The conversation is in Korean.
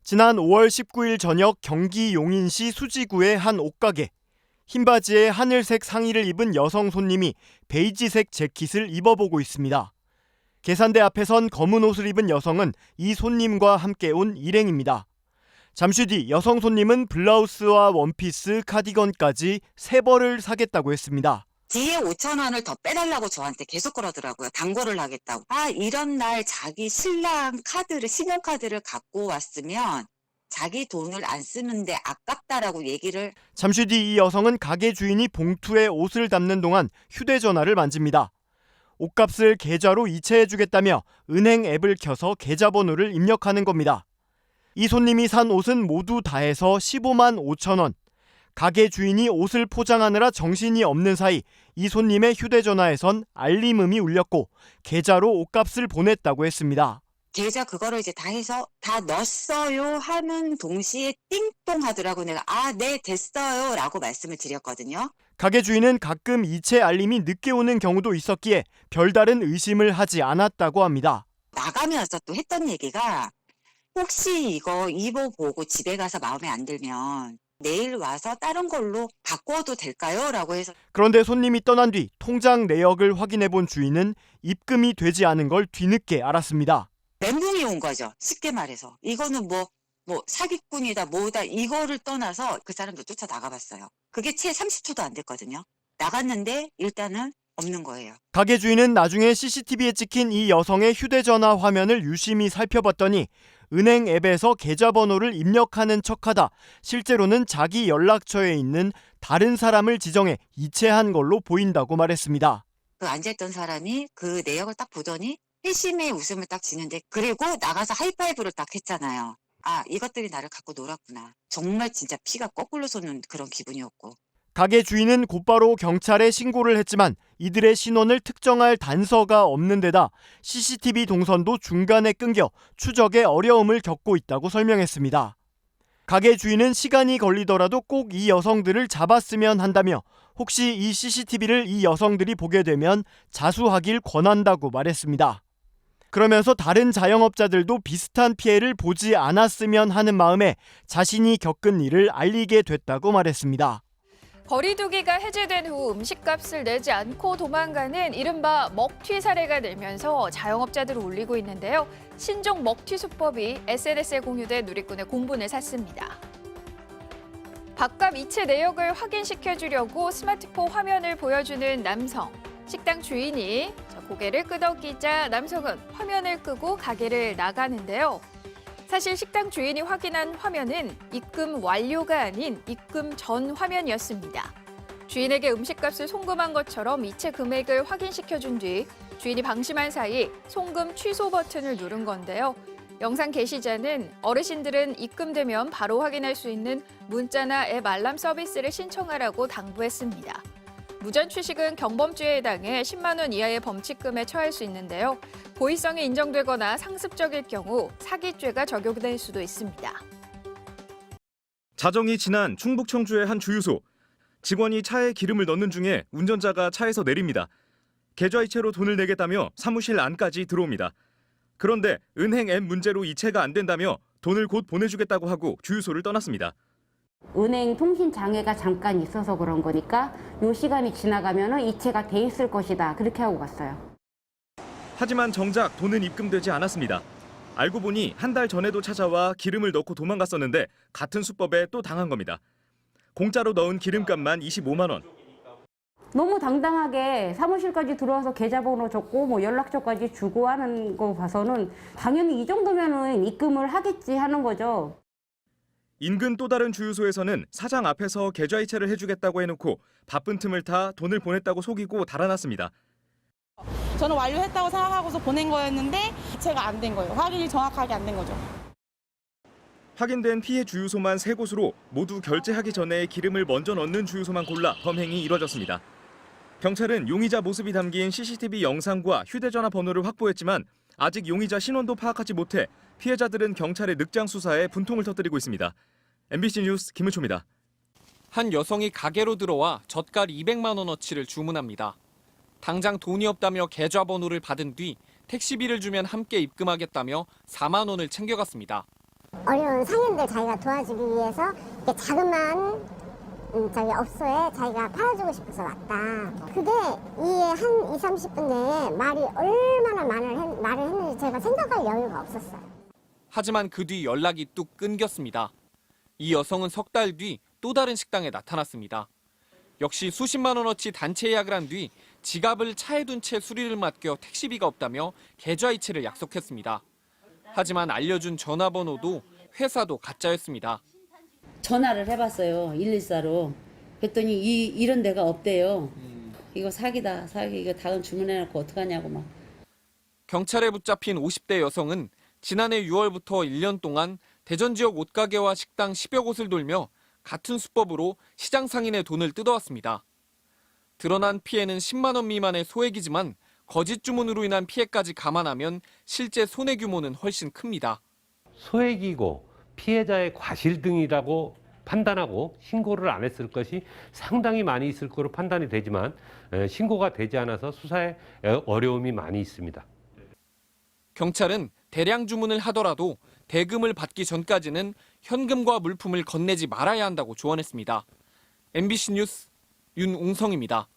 지난 5월 19일 저녁 경기 용인시 수지구의 한 옷가게. 흰 바지에 하늘색 상의를 입은 여성 손님이 베이지색 재킷을 입어보고 있습니다. 계산대 앞에 선 검은 옷을 입은 여성은 이 손님과 함께 온 일행입니다. 잠시 뒤 여성 손님은 블라우스와 원피스, 카디건까지 3벌을 사겠다고 했습니다. 뒤에 5,000원을 더 빼달라고 저한테 계속 그러더라고요. 당고를 하겠다고. 이런 날 자기 신랑 카드를, 신용카드를 갖고 왔으면 자기 돈을 안 쓰는데 아깝다라고 얘기를. 잠시 뒤 이 여성은 가게 주인이 봉투에 옷을 담는 동안 휴대전화를 만집니다. 옷값을 계좌로 이체해주겠다며 은행 앱을 켜서 계좌번호를 입력하는 겁니다. 이 손님이 산 옷은 모두 다 해서 15만 5천 원. 가게 주인이 옷을 포장하느라 정신이 없는 사이 이 손님의 휴대전화에선 알림음이 울렸고 계좌로 옷값을 보냈다고 했습니다. 계좌 그거를 이제 다 해서 다 넣었어요 하는 동시에 띵동 하더라고. 내가 네 됐어요 라고 말씀을 드렸거든요. 가게 주인은 가끔 이체 알림이 늦게 오는 경우도 있었기에 별다른 의심을 하지 않았다고 합니다. 나가면서 또 했던 얘기가 혹시 이거 입어보고 집에 가서 마음에 안 들면 내일 와서 다른 걸로 바꿔도 될까요? 라고 해서. 그런데 손님이 떠난 뒤 통장 내역을 확인해 본 주인은 입금이 되지 않은 걸 뒤늦게 알았습니다. 멘붕이 온 거죠. 쉽게 말해서. 이거는 뭐 사기꾼이다 뭐다 이거를 떠나서 그 사람도 쫓아 나가봤어요. 그게 채 30초도 안 됐거든요. 나갔는데 일단은 없는 거예요. 가게 주인은 나중에 CCTV에 찍힌 이 여성의 휴대전화 화면을 유심히 살펴봤더니 은행 앱에서 계좌번호를 입력하는 척하다 실제로는 자기 연락처에 있는 다른 사람을 지정해 이체한 걸로 보인다고 말했습니다. 그 앉아있던 사람이 그 내역을 딱 보더니 회심의 웃음을 딱 지는데 그리고 나가서 하이파이브를 딱 했잖아요. 이것들이 나를 갖고 놀았구나. 정말 진짜 피가 거꾸로 솟는 그런 기분이었고. 가게 주인은 곧바로 경찰에 신고를 했지만 이들의 신원을 특정할 단서가 없는 데다 CCTV 동선도 중간에 끊겨 추적에 어려움을 겪고 있다고 설명했습니다. 가게 주인은 시간이 걸리더라도 꼭 이 여성들을 잡았으면 한다며 혹시 이 CCTV를 이 여성들이 보게 되면 자수하길 권한다고 말했습니다. 그러면서 다른 자영업자들도 비슷한 피해를 보지 않았으면 하는 마음에 자신이 겪은 일을 알리게 됐다고 말했습니다. 거리두기가 해제된 후 음식값을 내지 않고 도망가는 이른바 먹튀 사례가 늘면서 자영업자들을 울리고 있는데요. 신종 먹튀 수법이 SNS에 공유돼 누리꾼의 공분을 샀습니다. 밥값 이체 내역을 확인시켜주려고 스마트폰 화면을 보여주는 남성. 식당 주인이 고개를 끄덕이자 남성은 화면을 끄고 가게를 나가는데요. 사실 식당 주인이 확인한 화면은 입금 완료가 아닌 입금 전 화면이었습니다. 주인에게 음식값을 송금한 것처럼 이체 금액을 확인시켜준 뒤 주인이 방심한 사이 송금 취소 버튼을 누른 건데요. 영상 게시자는 어르신들은 입금되면 바로 확인할 수 있는 문자나 앱 알람 서비스를 신청하라고 당부했습니다. 무전 취식은 경범죄에 해당해 10만 원 이하의 범칙금에 처할 수 있는데요. 고의성이 인정되거나 상습적일 경우 사기죄가 적용될 수도 있습니다. 자정이 지난 충북 청주의 한 주유소. 직원이 차에 기름을 넣는 중에 운전자가 차에서 내립니다. 계좌이체로 돈을 내겠다며 사무실 안까지 들어옵니다. 그런데 은행 앱 문제로 이체가 안 된다며 돈을 곧 보내주겠다고 하고 주유소를 떠났습니다. 은행 통신 장애가 잠깐 있어서 그런 거니까 이 시간이 지나가면 이체가 돼 있을 것이다. 그렇게 하고 갔어요. 하지만 정작 돈은 입금되지 않았습니다. 알고 보니 한 달 전에도 찾아와 기름을 넣고 도망갔었는데 같은 수법에 또 당한 겁니다. 공짜로 넣은 기름값만 25만 원. 너무 당당하게 사무실까지 들어와서 계좌번호 적고 연락처까지 주고 하는 거 봐서는 당연히 이 정도면은 입금을 하겠지 하는 거죠. 인근 또 다른 주유소에서는 사장 앞에서 계좌이체를 해주겠다고 해놓고 바쁜 틈을 타 돈을 보냈다고 속이고 달아났습니다. 저는 완료했다고 생각하고서 보낸 거였는데 제가 안 된 거예요. 확인이 정확하게 안 된 거죠. 확인된 피해 주유소만 3곳으로 모두 결제하기 전에 기름을 먼저 넣는 주유소만 골라 범행이 이뤄졌습니다. 경찰은 용의자 모습이 담긴 CCTV 영상과 휴대전화 번호를 확보했지만 아직 용의자 신원도 파악하지 못해 피해자들은 경찰의 늑장 수사에 분통을 터뜨리고 있습니다. MBC 뉴스 김은초입니다. 한 여성이 가게로 들어와 젓갈 200만 원어치를 주문합니다. 당장 돈이 없다며 계좌번호를 받은 뒤 택시비를 주면 함께 입금하겠다며 4만 원을 챙겨갔습니다. 어려운 상인들 자기가 도와주기 위해서 이렇게 자그마한 업소에 자기가 팔아주고 싶어서 왔다. 그게 한 2, 30분 내에 말이 얼마나 말을 했는지 제가 생각할 여유가 없었어요. 하지만 그 뒤 연락이 뚝 끊겼습니다. 이 여성은 석 달 뒤 또 다른 식당에 나타났습니다. 역시 수십만 원어치 단체 예약을 한 뒤 지갑을 차에 둔 채 수리를 맡겨 택시비가 없다며 계좌이체를 약속했습니다. 하지만 알려준 전화번호도 회사도 가짜였습니다. 전화를 해봤어요. 114로. 그랬더니 이런 데가 없대요. 이거 사기다. 사기. 이거 다음 주문해놓고 어떡하냐고 막. 경찰에 붙잡힌 50대 여성은 지난해 6월부터 1년 동안 대전 지역 옷가게와 식당 10여 곳을 돌며 같은 수법으로 시장 상인의 돈을 뜯어왔습니다. 드러난 피해는 10만 원 미만의 소액이지만 거짓 주문으로 인한 피해까지 감안하면 실제 손해 규모는 훨씬 큽니다. 소액이고 피해자의 과실 등이라고 판단하고 신고를 안 했을 것이 상당히 많이 있을 거로 판단이 되지만 신고가 되지 않아서 수사에 어려움이 많이 있습니다. 경찰은 대량 주문을 하더라도 대금을 받기 전까지는 현금과 물품을 건네지 말아야 한다고 조언했습니다. MBC 뉴스 윤웅성입니다.